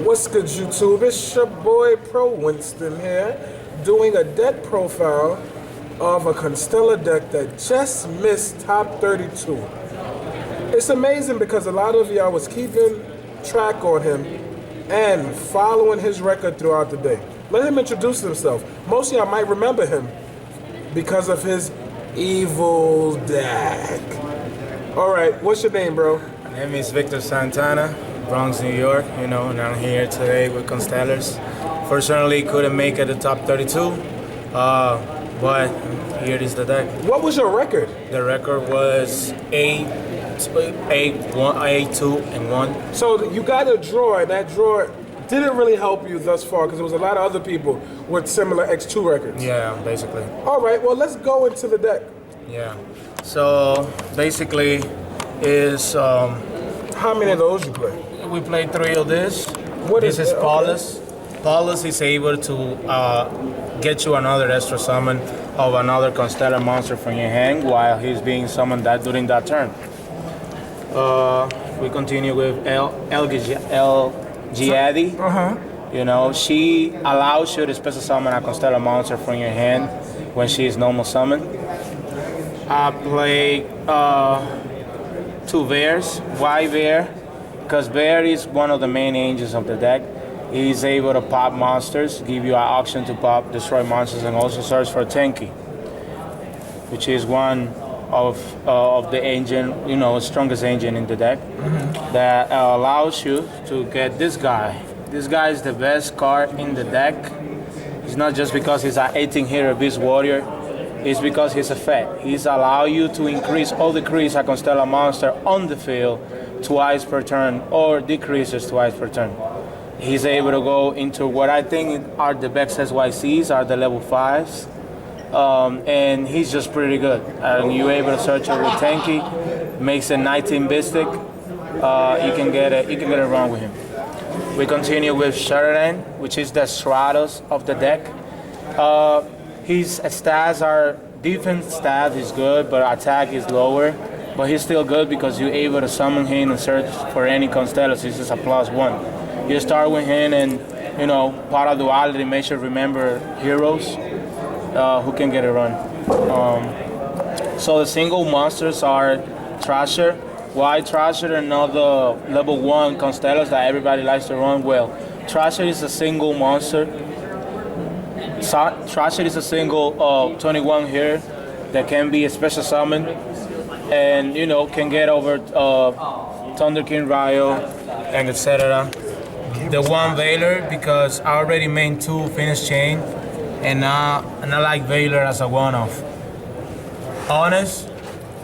What's good, YouTube? It's your boy Pro Winston here, doing a deck profile of a Constellar deck that just missed top 32. It's amazing because a lot of y'all was keeping track on him and following his record throughout the day. Let him introduce himself. Most of y'all might remember him because of his evil deck. All right, what's your name, bro? My name is Victor Santana, Bronx, New York, and I'm here today with Constellars. Fortunately, couldn't make it to top 32, but here is the deck. What was your record? The record was 8, 2, and 1. So you got a draw, and that draw didn't really help you thus far because there was a lot of other people with similar X2 records. Yeah, basically. All right, well, let's go into the deck. Yeah. So basically, is how many of those you play? We played 3 of this. This is Paulus. Okay. Paulus is able to get you another extra summon of another Constellar monster from your hand while he's being summoned during that turn. We continue with El Giadi. She allows you to special summon a Constellar monster from your hand when she is normal summoned. I play 2 bears. Why bear? Because bear is one of the main angels of the deck. He's able to pop monsters, give you an option to pop, destroy monsters, and also search for Tenki, which is one of the engine, strongest engine in the deck, that allows you to get this guy. This guy is the best card in the deck. It's not just because he's an 18 hitter beast warrior. It's because his effect. He's allow you to increase or decrease a Constellar monster on the field twice per turn, or decreases twice per turn. He's able to go into what I think are the best YCS, are the level 5s. And he's just pretty good. And you're able to search it with Tenki, makes it 19 bistic. You can get it wrong with him. We continue with Sheridan, which is the Stratos of the deck. His stats are, defense stat is good, but attack is lower. But he's still good because you're able to summon him and search for any Constellar. So this is a +1. You start with him and, part of duality makes you remember heroes who can get it run. So the single monsters are Thrasher. Why Thrasher and not the level 1 Constellars that everybody likes to run? Well, Thrasher is a single monster. Thrasher is a single 21 here that can be a special summon and can get over Thunder King Ryo and etc. The 1 Veiler because I already made 2 Finish Chain and I like Veiler as a one-off. Honest,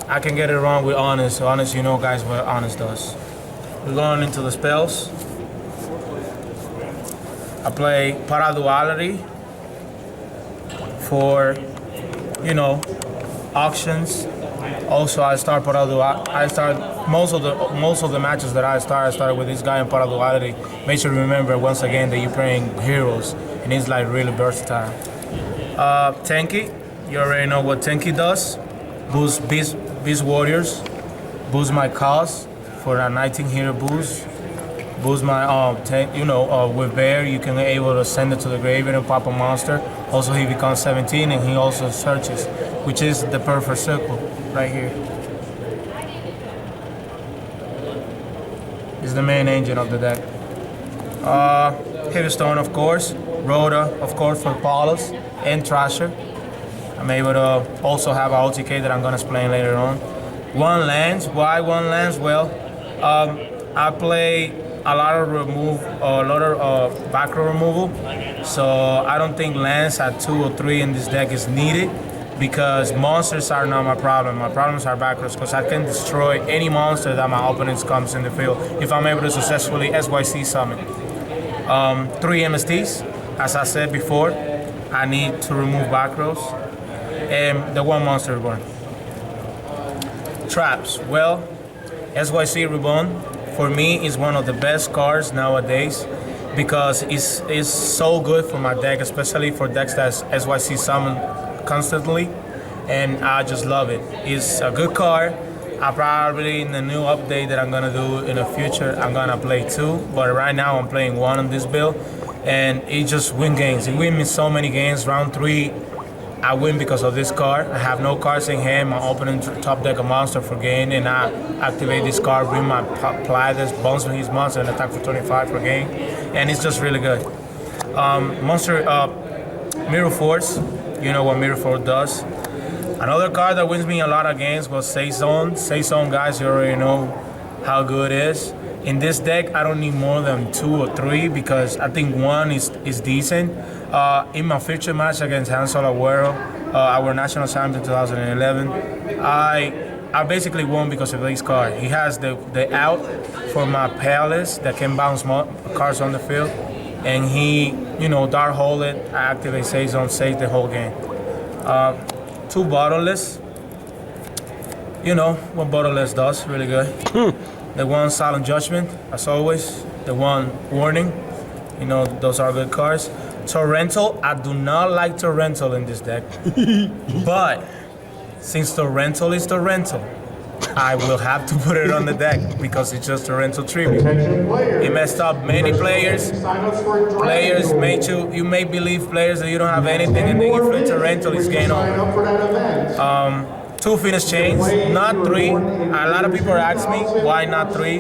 I can get it wrong with Honest. Honest, guys what Honest does. We're going into the spells. I play Paraduality for auctions. Also, I start most of the matches that I started with this guy in Paraduality. Make sure to remember once again that you're playing heroes and he's like really versatile. Tenki, you already know what Tenki does. Boost Beast Warriors, boost my cost for a 19 hero boost. Boost my with Bear you can able to send it to the graveyard and pop a monster. Also he becomes 17 and he also searches, which is the perfect circle right here. It's the main engine of the deck. Heavystone of course, Rhoda of course for Paulus and Thrasher. I'm able to also have a OTK that I'm gonna explain later on. 1 lands. Why 1 lands? Well, I play a lot of back row removal, so I don't think lands at 2 or 3 in this deck is needed because monsters are not my problem. My problems are back rows because I can destroy any monster that my opponents comes in the field if I'm able to successfully SYC summon. 3 MSTs, as I said before, I need to remove back rows, and the 1 monster reborn. Traps, well, SYC Reborn for me is one of the best cards nowadays because it's so good for my deck, especially for decks that's SYC summon constantly, and I just love it. It's a good card. I probably in the new update that I'm gonna do in the future, I'm gonna play 2. But right now I'm playing 1 on this build, and it just win games. It win me so many games. Round 3, I win because of this card. I have no cards in hand. My opponent top deck a monster for gain, and I activate this card, bring my Pleiades, bounce on his monster, and attack for 25 for gain. And it's just really good. Monster Mirror Force. You know what Mirror Force does. Another card that wins me a lot of games was Saison. Saison, guys, you already know how good it is. In this deck, I don't need more than 2 or 3 because I think 1 is decent. In my future match against Constellar, our national champion 2011, I basically won because of this card. He has the out for my Palace that can bounce cards on the field, and he, dark hole it, I activate Saison, save the whole game. 2 Bottleless. You know what Bottleless does, really good. The 1 Silent Judgment, as always. The 1 Warning, those are good cards. Torrental, I do not like Torrental in this deck. But since Torrental is Torrental, I will have to put it on the deck because it's just Torrental tribute. It messed up many players. Players made you may believe players that you don't have anything, and then you play Torrental, it's game over. 2 finish chains, not 3. A lot of people ask me why not 3,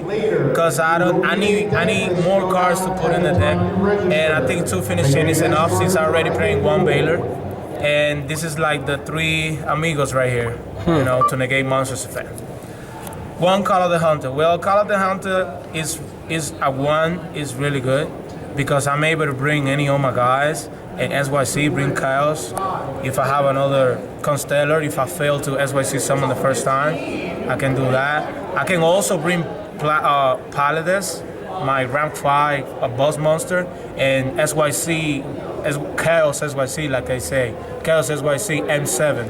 because I need more cards to put in the deck, and I think 2 finish chain is enough since I'm already playing 1 Baylor, and this is like the 3 amigos right here, to negate monsters effect. 1 Call of the Hunter. Well, Call of the Hunter is a 1 is really good because I'm able to bring any of my guys. And SYC bring Chaos. If I have another Constellar, if I fail to SYC summon the first time, I can do that. I can also bring Pleiades, my rank 5 boss monster, and SYC, Chaos SYC, like I say. Chaos SYC M7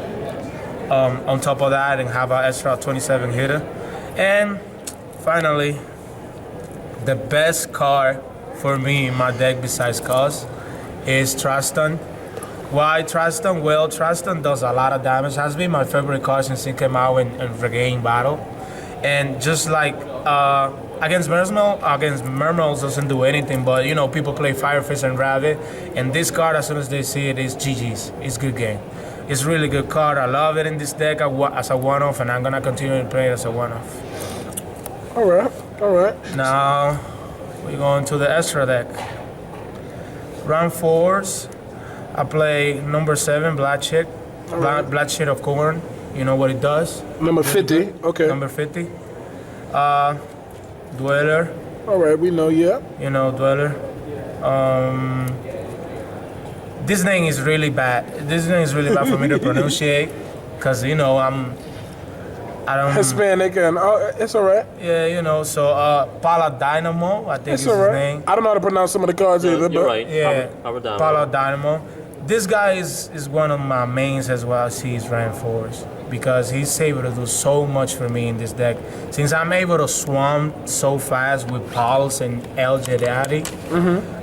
on top of that, and have an extra 27 hitter. And finally, the best card for me in my deck besides Cos is Traston. Why Traston? Well, Traston does a lot of damage. Has been my favorite card since it came out in Regain Battle. And just like against Mermels doesn't do anything, but people play Firefist and Rabbit, and this card, as soon as they see it, is GG's. It's good game. It's really good card. I love it in this deck as a one-off, and I'm gonna continue to play it as a one-off. All right. Now we're going to the extra deck. Round 4s, I play number 7, Black Shit. Black Shit of Corn. You know what it does? Number 50, okay. Number 50. Dweller. All right, we know, yeah. Dweller. This name is really bad. This name is really bad for me to pronunciate because, I don't... Hispanic, and it's all right. Yeah, so Pala Dynamo, I think It's is all his right. name. I don't know how to pronounce some of the cards either, You're but right. Yeah, Dynamo. Pala Dynamo. This guy is one of my mains as well as he's rank 4s because he's able to do so much for me in this deck. Since I'm able to swarm so fast with Pulse and El Jedi,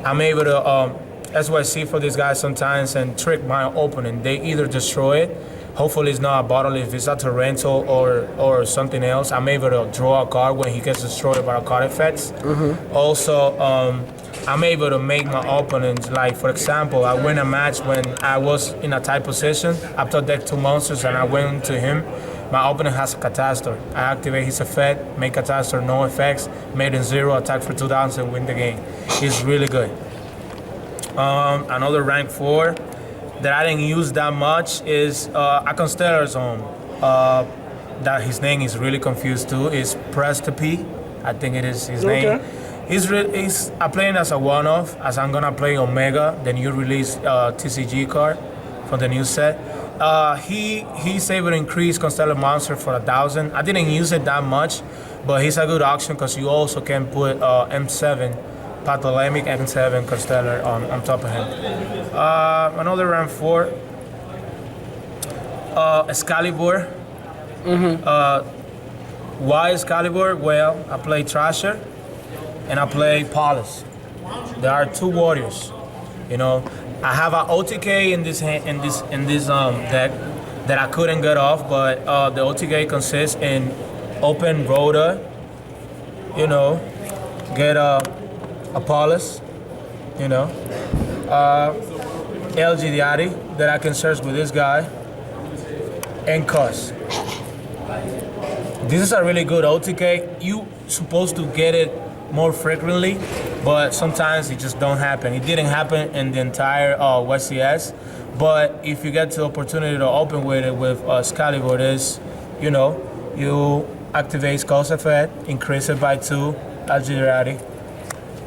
I'm able to SYC for this guy sometimes and trick my opponent. They either destroy it. Hopefully it's not a bottle. If it's a Torrental or something else, I'm able to draw a card when he gets destroyed by a card effects. Also, I'm able to make my opponents, like for example, I win a match when I was in a tight position. I top deck 2 monsters and I went to him. My opponent has a Catastor. I activate his effect, make Catastor no effects, made him 0, attack for 2 downs and win the game. It's really good. Another rank 4 that I didn't use that much is a Constellar's own. That his name is really confused too. Is Prestapi, I think it is his name. I'm playing as a one-off, as I'm gonna play Omega, the new release TCG card for the new set. He's able to increase Constellar monster for 1,000. I didn't use it that much, but he's a good option because you also can put M7, Patholemic M7 Constellar on top of him. Another round 4, Excalibur. Why Excalibur? Well, I play Thrasher and I play Paulus. There are 2 warriors. I have an OTK in this deck that I couldn't get off, but the OTK consists in open Rhoda, you know, get a Apollos, you know, LG Diari that I can search with this guy, and Cuss. This is a really good OTK. You supposed to get it more frequently, but sometimes it just don't happen. It didn't happen in the entire YCS, but if you get the opportunity to open with it with Excalibur, is, you know, you activate Skull's effect, increase it by 2, agility,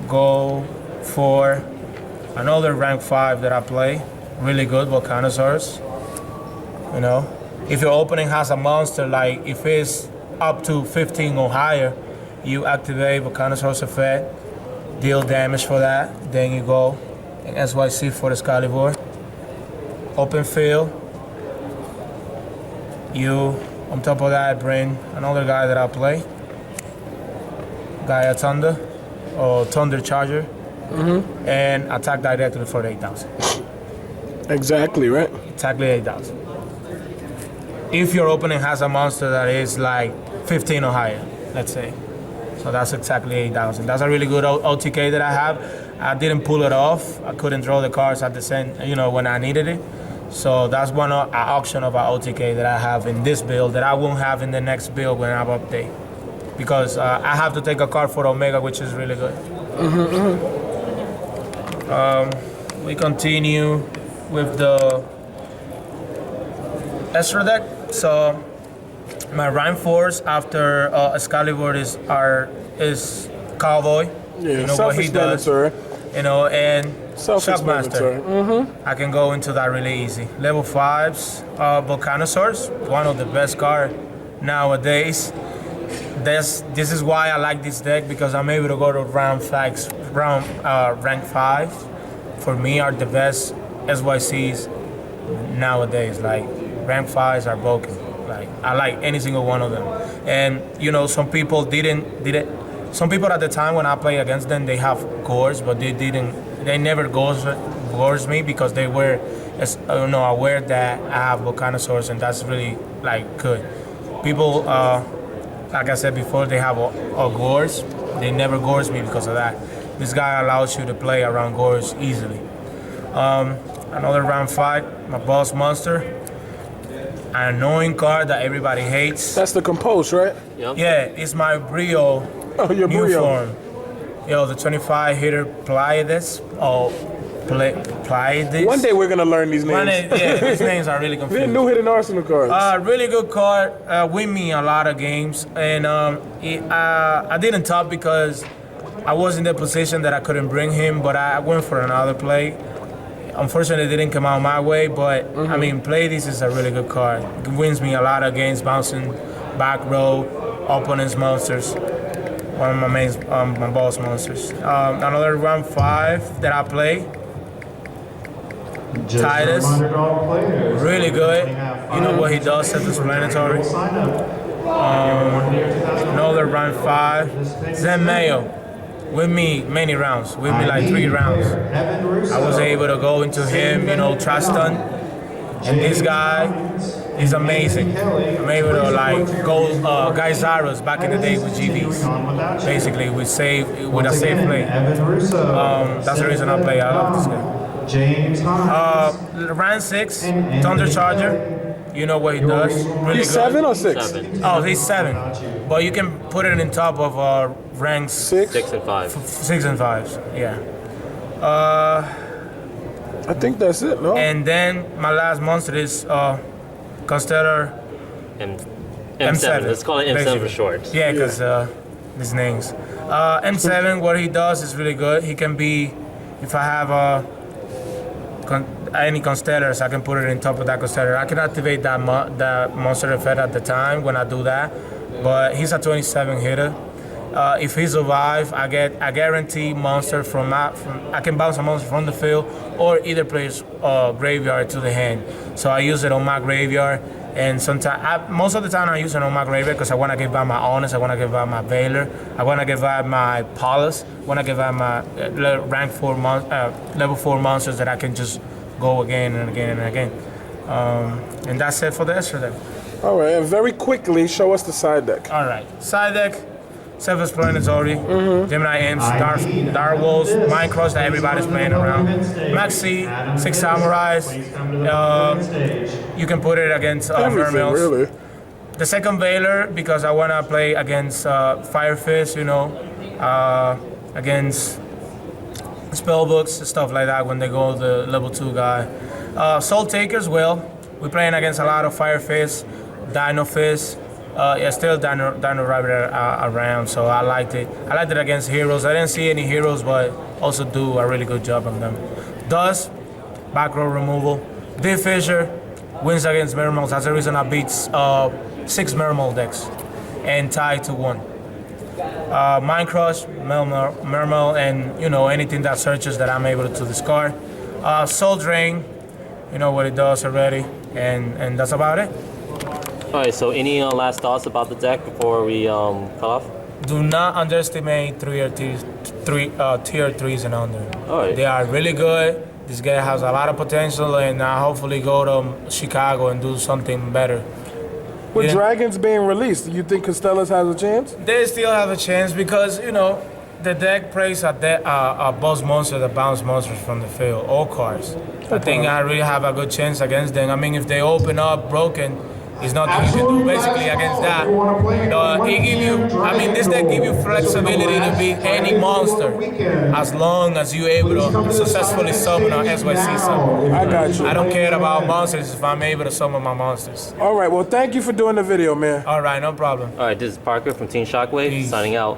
go for another rank 5 that I play, really good, Volcanosaurus. You know, if your opening has a monster, like if it's up to 15 or higher, you activate Volcanosaurus effect, deal damage for that, then you go in SYC for the Excalibur. Open field, you, on top of that, bring another guy that I play, Gaia Thunder, or Thunder Charger, and attack directly for 8,000. Exactly, right? Exactly 8,000. If your opening has a monster that is like 15 or higher, let's say. So that's exactly 8,000. That's a really good OTK that I have. I didn't pull it off. I couldn't draw the cards at the same, you know, when I needed it. So that's one option of an OTK that I have in this build that I won't have in the next build when I update. Because I have to take a card for Omega, which is really good. We continue with the Extra deck. So my Rhyme Force after Excalibur is Cowboy. Yeah, you know what he does. You know, and Shockmaster. I can go into that really easy. Level 5s, Volcanosaurus, one of the best cards nowadays. This is why I like this deck, because I'm able to go to rank 5. For me, are the best SYCs nowadays. Like rank 5s are broken. Like I like any single one of them. And you know, some people didn't. Some people at the time when I play against them, they have cores, but they never gores me because they were, aware that I have Volcanosaurus, and that's really like good. People, like I said before, they have gores. They never gores me because of that. This guy allows you to play around gores easily. Another round 5, my boss monster. An annoying card that everybody hates. That's the Compose, right? Yep. Yeah, it's my Brio. Oh, your new Brio. form. Yo, the 25 hitter Pleiades. Pleiades. One day we're gonna learn these names. These names are really confusing. New hidden arsenal cards. Really good card. Win me a lot of games, and I didn't top because I was in the position that I couldn't bring him, but I went for another play. Unfortunately, it didn't come out my way, but I mean, Pleiades is a really good card. It wins me a lot of games, bouncing back row, opponent's monsters. One of my main, my boss monsters. Another round 5 that I play. Titus, really good. You know what he does, self-explanatory. Another round 5. Zen Mayo, with me many rounds, with me like 3 rounds. I was able to go into him, trust stun. And this guy is amazing. I'm able to like go Guy Zaros back in the day with GVs. Basically with a safe play. That's the reason I play. I love this guy. Round 6, Thunder Charger. You know what he does. Really He's good. 7 or 6? 7. Oh, he's 7. But you can put it in top of ranks 6? 6 and 5. 6 and 5s. Yeah. I think that's it, no? And then my last monster is Constellar M7. Let's call it M7 basically. for short. Yeah, because his names. M7, what he does is really good. He can be, if I have any Constellars, I can put it in top of that Constellar. I can activate that monster effect at the time when I do that, but he's a 27 hitter. If he survives, I get a guaranteed monster I can bounce a monster from the field or either player's graveyard to the hand. So I use it on my graveyard, and sometimes, most of the time I use it on my graveyard because I want to give back my Honest, I want to give back my Veiler, I want to give back my Paulus, I want to give back my level 4 monsters that I can just go again and again and again. And that's it for the extra deck. All right, and very quickly, show us the side deck. All right, side deck. Seventh Planetary, Gemini Imps, Dark Wolves, Mind Crush that everybody's playing around. Maxi, 6 Samurais. You can put it against Vermils. Really. The second Veiler because I want to play against Fire Fist, against spellbooks, stuff like that when they go the level 2 guy. Soul Takers, well, we're playing against a lot of Fire Fist, Dino Fist. Still Dino Rabbit around, so I liked it. I liked it against heroes. I didn't see any heroes, but also do a really good job on them. Dust, back row removal. Deep Fissure wins against Mermals. That's the reason I beat 6 Mermal decks and tied to 1. Mind Crush, Mermal, and anything that searches that I'm able to discard. Soul Drain, you know what it does already, and that's about it. All right, so any last thoughts about the deck before we cut off? Do not underestimate tier 3s and under. All right. They are really good. This guy has a lot of potential, and hopefully go to Chicago and do something better. With dragons being released, do you think Constellar has a chance? They still have a chance because, the deck plays a boss monster that bounce monsters from the field, all cards. I think I really have a good chance against them. I mean, if they open up broken, there's nothing you can do basically against that. This deck gives you flexibility to beat any monster as long as you're able to successfully summon an YCS summon. I got you. I don't care about monsters if I'm able to summon my monsters. All right, well, thank you for doing the video, man. All right, no problem. All right, this is Parker from Team Shockwave, signing out.